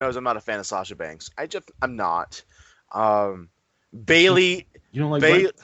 knows I'm not a fan of Sasha Banks. I'm not. Um, Bailey, You don't like Bailey. Banks?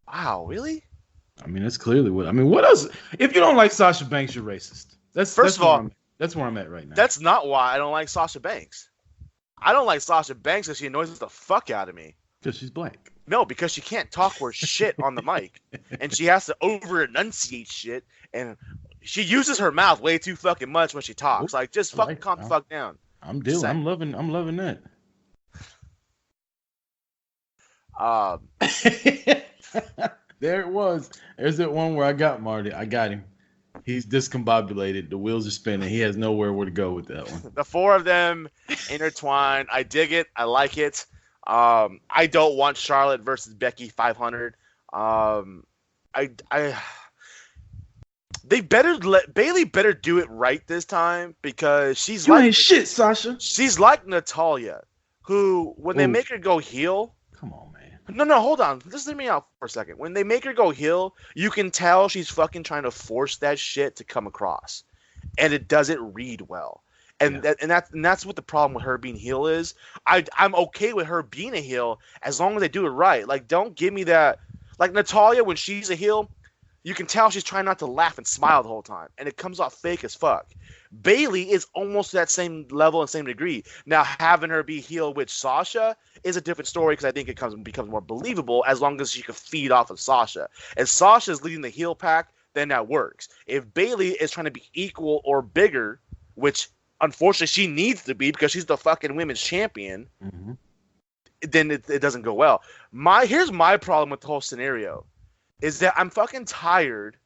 Wow, really? I mean, that's clearly what. I mean, what else? If you don't like Sasha Banks, you're racist. That's First that's of where all, I'm. That's where I'm at right now. that's not why I don't like Sasha Banks. I don't like Sasha Banks because she annoys the fuck out of me. Because she's black. No, because she can't talk worth shit on the mic, and she has to over enunciate shit, and she uses her mouth way too fucking much when she talks. Oh, Like, just I fucking like. calm the fuck down. I'm Just dealing. saying. I'm loving that. Um, There it was. There's that one where I got Marty. I got him. He's discombobulated. The wheels are spinning. He has nowhere where to go with that one. the four of them intertwined. I dig it. I like it. I don't want Charlotte versus Becky 500. I they better let Bailey better do it right this time because You ain't shit, Sasha. she's like Natalia, who when they Oh, make her go heel. come on, man. No, hold on. Just let me out for a second. When they make her go heel, you can tell she's fucking trying to force that shit to come across, and it doesn't read well. And Yeah. that's what the problem with her being heel is. I'm okay with her being a heel as long as they do it right. Like, don't give me that. Like Natalia, when she's a heel, you can tell she's trying not to laugh and smile the whole time, and it comes off fake as fuck. Bailey is almost that same level and same degree. Now, having her be heel with Sasha is a different story because I think becomes more believable as long as she can feed off of Sasha. If Sasha's leading the heel pack, then that works. If Bailey is trying to be equal or bigger, which unfortunately she needs to be because she's the fucking women's champion, Hmm. then it doesn't go well. Here's my problem with the whole scenario is that I'm fucking tired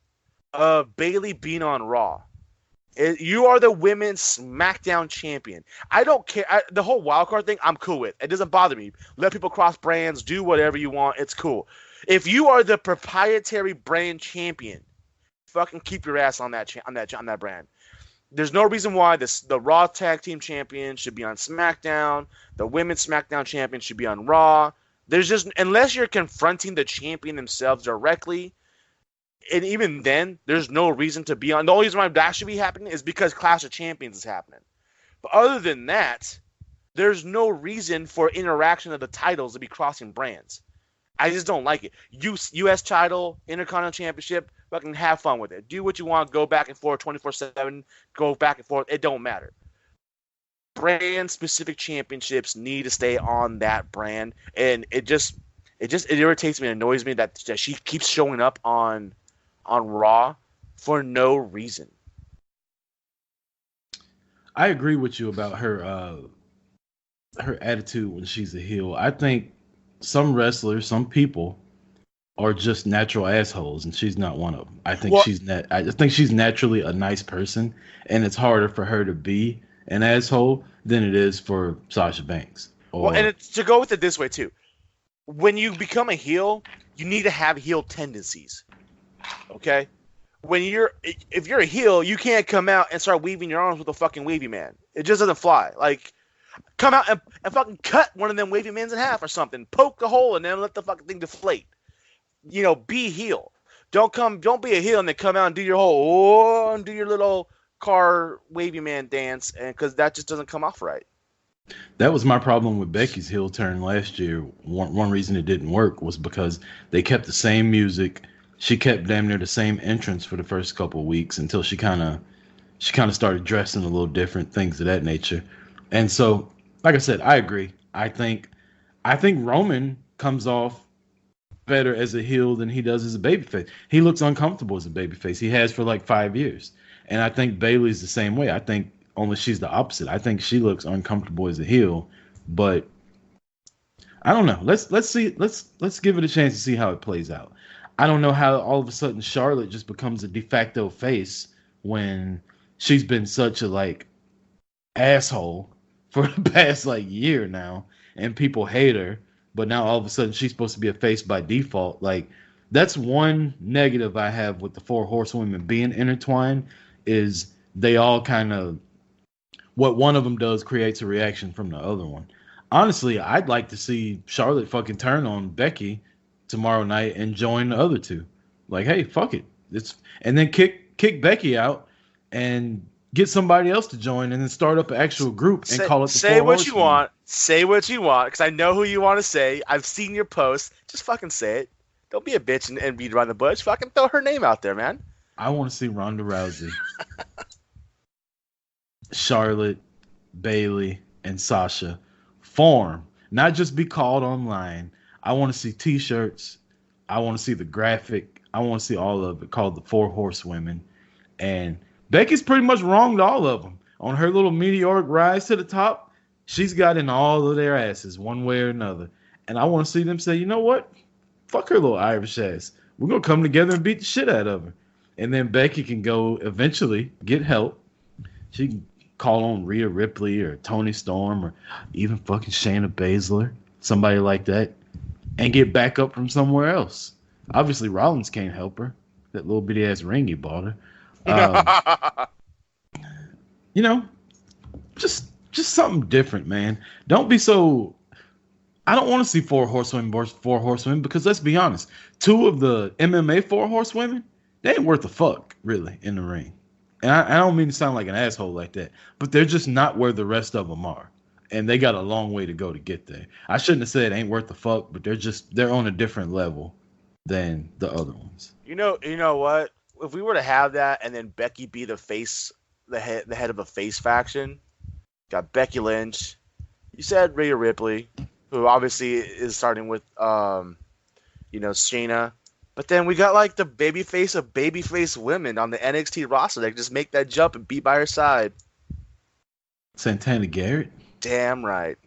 of Bailey being on Raw. You are the women's SmackDown champion. I don't care. The whole wildcard thing, I'm cool with. It doesn't bother me. Let people cross brands, do whatever you want. It's cool. If you are the proprietary brand champion, fucking keep your ass on that brand. There's no reason why the Raw Tag Team Champion should be on SmackDown. The Women's SmackDown Champion should be on Raw. There's just unless you're confronting the champion themselves directly, and even then, there's no reason to be on. The only reason why that should be happening is because Clash of Champions is happening. But other than that, there's no reason for interaction of the titles to be crossing brands. I just don't like it. U.S. title, Intercontinental Championship, fucking have fun with it. Do what you want. Go back and forth 24/7. Go back and forth. It don't matter. Brand-specific championships need to stay on that brand, and it irritates me and annoys me that she keeps showing up on Raw for no reason. I agree with you about her attitude when she's a heel. I think some wrestlers, some people are just natural assholes, and she's not one of them. I think Well, I just think she's naturally a nice person, and it's harder for her to be an asshole than it is for Sasha Banks. and Or to go with it this way too. When you become a heel, you need to have heel tendencies. Okay? If you're a heel, you can't come out and start weaving your arms with a fucking wavy man. It just doesn't fly. Like, come out and fucking cut one of them wavy mans in half or something. Poke the hole and then let the fucking thing deflate. Be heel. Don't be a heel and then come out and do your and do your little car wavy man dance, and because that just doesn't come off right. that was my problem with Becky's heel turn last year. One reason it didn't work was because they kept the same music. She kept damn near the same entrance for the first couple of weeks until she kind of started dressing a little different, things of that nature. And so, like I said, I agree. I think Roman comes off better as a heel than he does as a babyface. He looks uncomfortable as a babyface. He has for like 5 years. And I think Bailey's the same way. I think only she's the opposite. I think she looks uncomfortable as a heel, but I don't know. Let's see. Let's give it a chance to see how it plays out. I don't know how all of a sudden Charlotte just becomes a de facto face when she's been such a like asshole for the past like year now, and people hate her. But now all of a sudden she's supposed to be a face by default. Like that's one negative I have with the four horsewomen being intertwined is they all kind of what one of them does creates a reaction from the other one. Honestly, I'd like to see Charlotte fucking turn on Becky tomorrow night and join the other two. Like, hey, fuck it. It's and then kick Becky out and get somebody else to join and then start up an actual group and call it the Say Four what you Horsemen. want. Say what you want, because I know who you want to say. I've seen your posts. Just fucking say it. Don't be a bitch and beat around the bush. Fucking throw her name out there, man. I want to see Ronda Rousey, Charlotte, Bailey, and Sasha form, not just be called online. I want to see T-shirts. I want to see the graphic. I want to see all of it called the Four Horsewomen. And Becky's pretty much wronged all of them. On her little meteoric rise to the top, she's got in all of their asses one way or another. And I want to see them say, you know what? Fuck her little Irish ass. We're going to come together and beat the shit out of her. And then Becky can go eventually get help. She can call on Rhea Ripley or Toni Storm or even fucking Shayna Baszler, somebody like that, and get back up from somewhere else. Obviously, Rollins can't help her. That little bitty ass ring he bought her. You know, just something different, man. Don't be so. I don't want to see four horsewomen because let's be honest, two of the MMA four horsewomen, they ain't worth a fuck really in the ring. And I don't mean to sound like an asshole like that, but they're just not where the rest of them are, and they got a long way to go to get there. I shouldn't have said ain't worth the fuck, but they're on a different level than the other ones. You know what? If we were to have that, and then Becky be the face, the head of a face faction, got Becky Lynch. You said Rhea Ripley, who obviously is starting with Shayna. But then we got like the babyface of babyface women on the NXT roster that can just make that jump and be by her side. Santana Garrett? Damn right.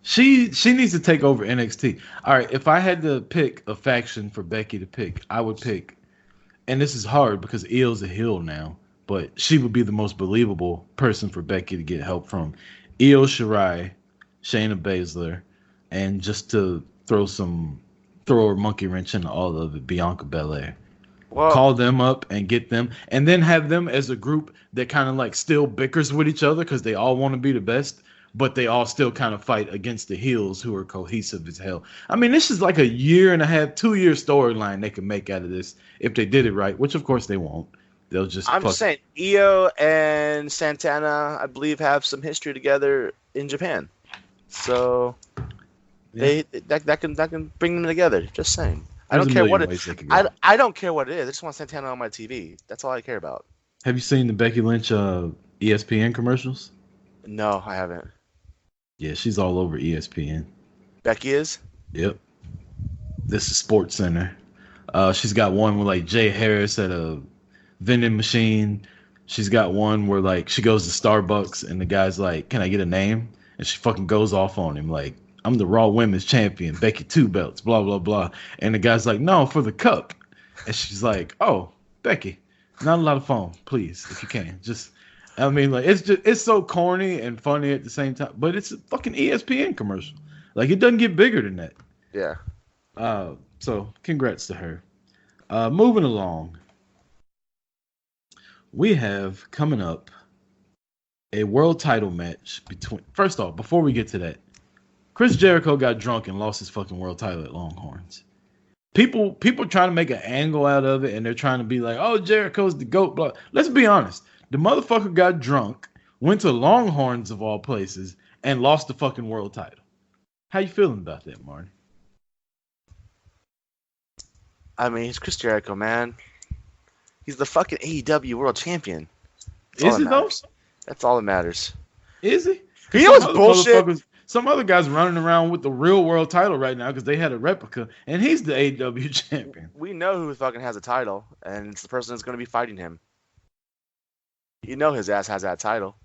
She needs to take over NXT. All right, if I had to pick a faction for Becky to pick, I would pick, and this is hard because Io's a heel now, but she would be the most believable person for Becky to get help from. Io Shirai, Shayna Baszler, and just to throw a monkey wrench into all of it, Bianca Belair. Well, call them up and get them, and then have them as a group that kind of like still bickers with each other because they all want to be the best, but they all still kind of fight against the heels who are cohesive as hell. I mean, this is like a 1.5, 2-year storyline they can make out of this if they did it right, which of course they won't. They'll just. I'm just saying, Io and Santana, I believe, have some history together in Japan, so. Yeah. That can bring them together. Just saying. I don't care what it. I don't care what it is. I just want Santana on my TV. That's all I care about. Have you seen the Becky Lynch ESPN commercials? No, I haven't. Yeah, she's all over ESPN. Becky is? Yep. This is Sports Center. She's got one with like Jay Harris at a vending machine. She's got one where like she goes to Starbucks and the guy's like, "Can I get a name?" And she fucking goes off on him like, "I'm the Raw Women's Champion, Becky 2 belts, blah, blah, blah." And the guy's like, "No, for the cup." And she's like, "Oh, Becky, not a lot of phone, please, if you can." Just, I mean, like, it's so corny and funny at the same time, but it's a fucking ESPN commercial. Like, it doesn't get bigger than that. Yeah. So, congrats to her. Moving along. We have coming up a world title match between, first off, before we get to that, Chris Jericho got drunk and lost his fucking world title at Longhorns. People trying to make an angle out of it, and they're trying to be like, "Oh, Jericho's the GOAT." Blah. Let's be honest. The motherfucker got drunk, went to Longhorns of all places, and lost the fucking world title. How you feeling about that, Marty? I mean, he's Chris Jericho, man. He's the fucking AEW world champion. Is he though? That's all that matters. Is he? He was bullshit. Some other guys running around with the real world title right now because they had a replica, and he's the AEW champion. We know who fucking has a title, and it's the person that's going to be fighting him. You know his ass has that title.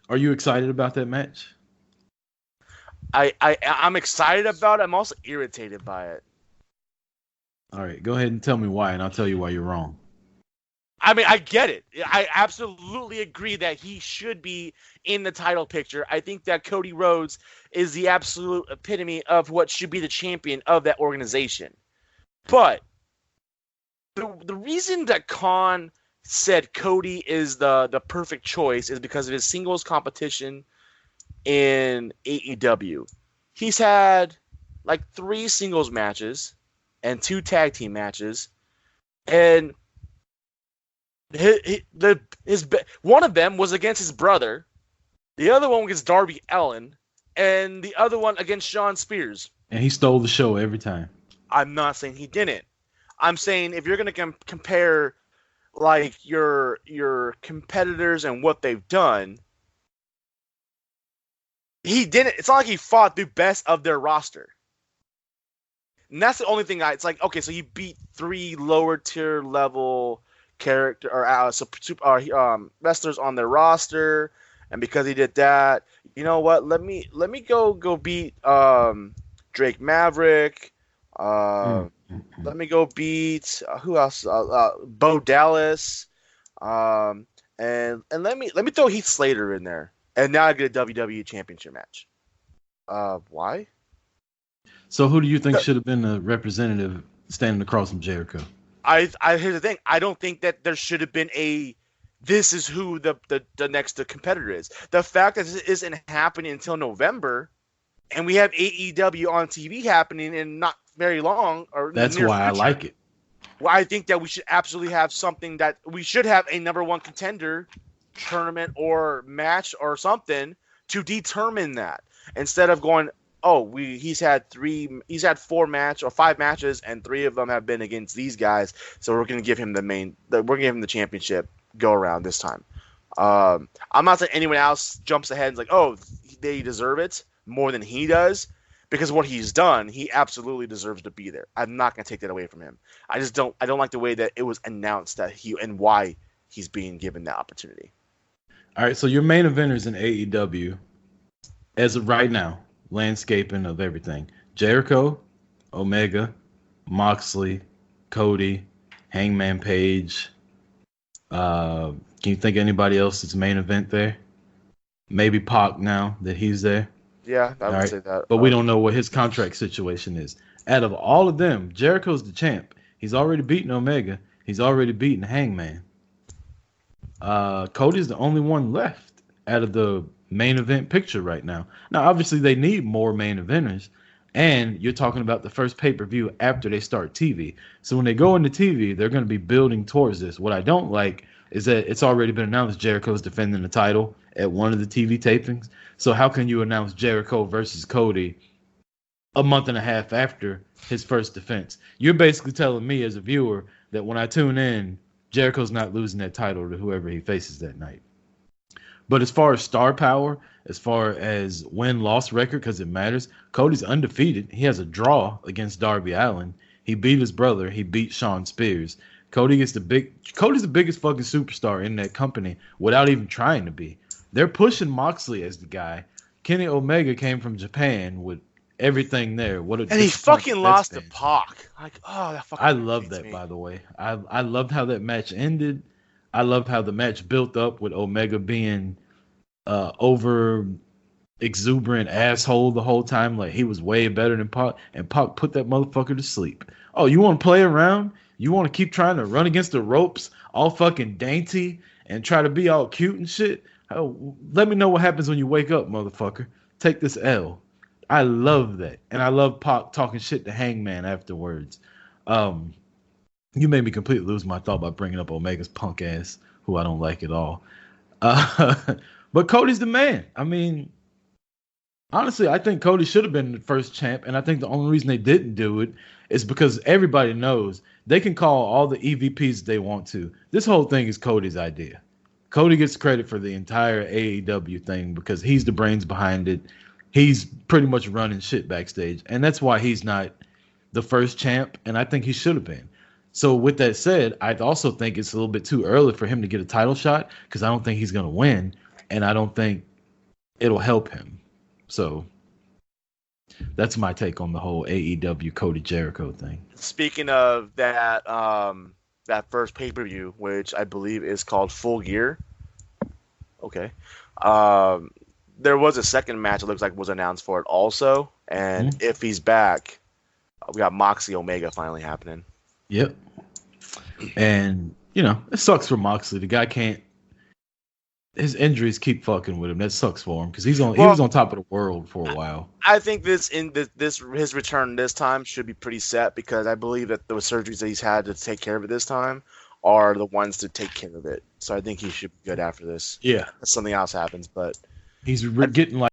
Are you excited about that match? I'm excited about it. I'm also irritated by it. All right, go ahead and tell me why, and I'll tell you why you're wrong. I mean, I get it. I absolutely agree that he should be in the title picture. I think that Cody Rhodes is the absolute epitome of what should be the champion of that organization. But the reason that Khan said Cody is the perfect choice is because of his singles competition in AEW. He's had like 3 singles matches and 2 tag team matches, and One of them was against his brother, the other one against Darby Allin, and the other one against Shawn Spears. And he stole the show every time. I'm not saying he didn't. I'm saying if you're going to compare like your competitors and what they've done, he didn't. It's not like he fought the best of their roster. And that's the only thing it's like, okay, so he beat 3 lower tier level character or wrestlers on their roster, and because he did that, you know what? Let me go beat Drake Maverick. Let me go beat who else? Bo Dallas. And let me throw Heath Slater in there, and now I get a WWE Championship match. Why? So who do you think should have been the representative standing across from Jericho? Here's the thing. I don't think that there should have been this is who the next competitor is. The fact that this isn't happening until November, and we have AEW on TV happening in not very long. That's why I like it. Well, I think that we should absolutely have something that we should have a number one contender tournament or match or something to determine that, instead of going, he's had 5 matches and 3 of them have been against these guys, so we're going to give him the championship go around this time. I'm not saying anyone else jumps ahead and is like, they deserve it more than he does, because what he's done, he absolutely deserves to be there. I'm not going to take that away from him. I don't like the way that it was announced that and why he's being given that opportunity. All right, so your main eventers in AEW as of right now, landscaping of everything: Jericho, Omega, Moxley, Cody, Hangman Page. Can you think of anybody else that's main event there? Maybe Pac now that he's there. Yeah, I would say that. But we don't know what his contract situation is. Out of all of them, Jericho's the champ. He's already beaten Omega. He's already beaten Hangman. Cody's the only one left out of the main event picture right now. Now, obviously, they need more main eventers, and you're talking about the first pay-per-view after they start TV. So when they go into TV, they're going to be building towards this. What I don't like is that it's already been announced Jericho's defending the title at one of the TV tapings. So how can you announce Jericho versus Cody a month and a half after his first defense? You're basically telling me as a viewer that when I tune in, Jericho's not losing that title to whoever he faces that night. But as far as star power, as far as win-loss record, because it matters, Cody's undefeated. He has a draw against Darby Allin. He beat his brother. He beat Shawn Spears. Cody's the biggest fucking superstar in that company without even trying to be. They're pushing Moxley as the guy. Kenny Omega came from Japan with everything there. And he fucking lost to Pac. That fucking. I love that, by the way. I loved how that match ended. I loved how the match built up with Omega being over exuberant asshole the whole time. Like, he was way better than Pac, and Pac put that motherfucker to sleep. Oh, you want to play around? You want to keep trying to run against the ropes all fucking dainty and try to be all cute and shit? Oh, let me know what happens when you wake up, motherfucker. Take this L. I love that. And I love Pac talking shit to Hangman afterwards. You made me completely lose my thought by bringing up Omega's punk ass, who I don't like at all. But Cody's the man. I mean, honestly, I think Cody should have been the first champ, and I think the only reason they didn't do it is because everybody knows they can call all the EVPs they want to. This whole thing is Cody's idea. Cody gets credit for the entire AEW thing because he's the brains behind it. He's pretty much running shit backstage, and that's why he's not the first champ, and I think he should have been. So with that said, I also think it's a little bit too early for him to get a title shot because I don't think he's going to win, and I don't think it'll help him. So that's my take on the whole AEW Cody Jericho thing. Speaking of that, that first pay-per-view, which I believe is called Full Gear. Okay. There was a second match it looks like was announced for it also, and if he's back, we got Moxley Omega finally happening. Yep. And, it sucks for Moxley. The guy can't. His injuries keep fucking with him. That sucks for him because he was on top of the world for a while. I think his return this time should be pretty set because I believe that the surgeries that he's had to take care of it this time are the ones to take care of it. So I think he should be good after this. Yeah, Something else happens, but he's getting like